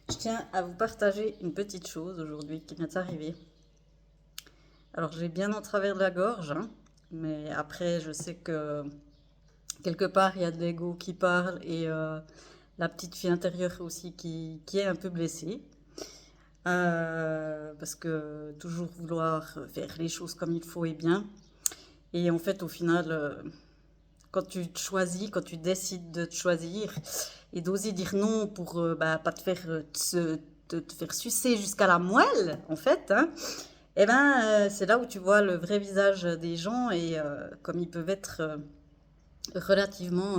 Je tiens à vous partager une petite chose aujourd'hui qui m'est arrivée. Alors j'ai bien en travers de la gorge, hein, mais après je sais que quelque part il y a de l'ego qui parle et la petite fille intérieure aussi qui est un peu blessée. Parce que toujours vouloir faire les choses comme il faut et bien. Et en fait au final, quand tu te choisis, quand tu décides de te choisir et d'oser dire non pour pas te faire, te faire sucer jusqu'à la moelle, en fait, hein, eh ben, c'est là où tu vois le vrai visage des gens et comme ils peuvent être relativement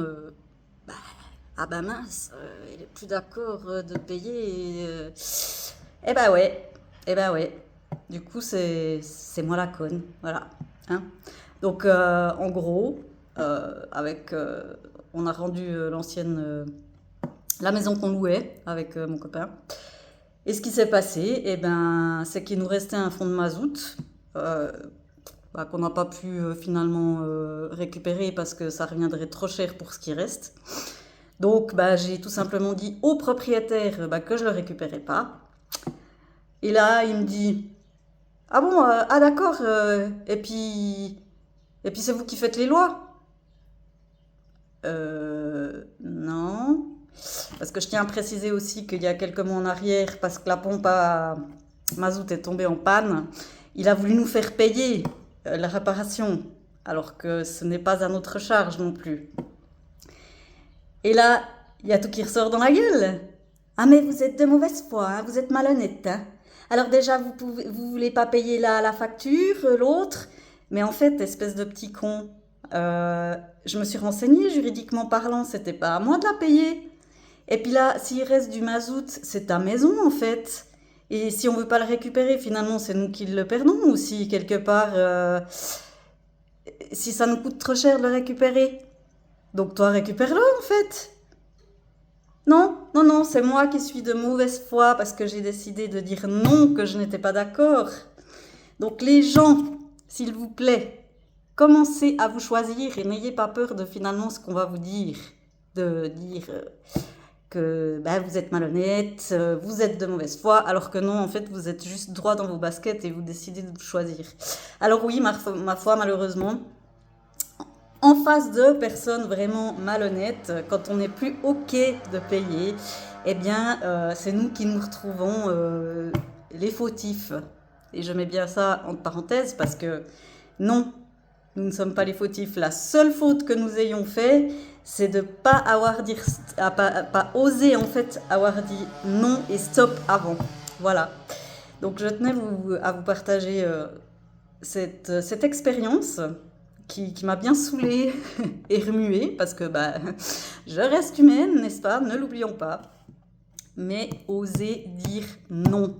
ah bah mince, il est plus d'accord de payer. Eh ben ouais, eh ben ouais. Du coup, c'est moi la conne, voilà. Hein. Donc, en gros, on a rendu la maison qu'on louait avec mon copain. Et ce qui s'est passé, eh ben, c'est qu'il nous restait un fond de mazout euh, qu'on n'a pas pu finalement récupérer parce que ça reviendrait trop cher pour ce qui reste. Donc, j'ai tout simplement dit au propriétaire que je le récupérais pas. Et là, il me dit, ah bon, ah d'accord, et puis c'est vous qui faites les lois. Non. Parce que je tiens à préciser aussi qu'il y a quelques mois en arrière, parce que la pompe à mazout est tombée en panne, il a voulu nous faire payer la réparation, alors que ce n'est pas à notre charge non plus. Et là, il y a tout qui ressort dans la gueule. Ah mais vous êtes de mauvaise foi, hein, vous êtes malhonnête. Hein. Alors déjà, vous voulez pas payer la facture, l'autre, mais en fait, espèce de petit con, je me suis renseignée, juridiquement parlant, c'était pas à moi de la payer. Et puis là, s'il reste du mazout, c'est ta maison en fait. Et si on veut pas le récupérer, finalement, c'est nous qui le perdons aussi, quelque part, si ça nous coûte trop cher de le récupérer. Donc toi, récupère-le en fait. Non, non, non, c'est moi qui suis de mauvaise foi parce que j'ai décidé de dire non, que je n'étais pas d'accord. Donc les gens, s'il vous plaît, commencez à vous choisir et n'ayez pas peur de finalement ce qu'on va vous dire. De dire que vous êtes malhonnête, vous êtes de mauvaise foi, alors que non, en fait, vous êtes juste droit dans vos baskets et vous décidez de vous choisir. Alors oui, ma foi, malheureusement, en face de personnes vraiment malhonnêtes, quand on n'est plus OK de payer, eh bien, c'est nous qui nous retrouvons les fautifs. Et je mets bien ça entre parenthèses parce que non, nous ne sommes pas les fautifs. La seule faute que nous ayons fait, c'est de pas oser en fait avoir dit non et stop avant. Voilà. Donc je tenais à vous partager cette expérience qui m'a bien saoulée et remuée, parce que je reste humaine, n'est-ce pas? Ne l'oublions pas. Mais oser dire non.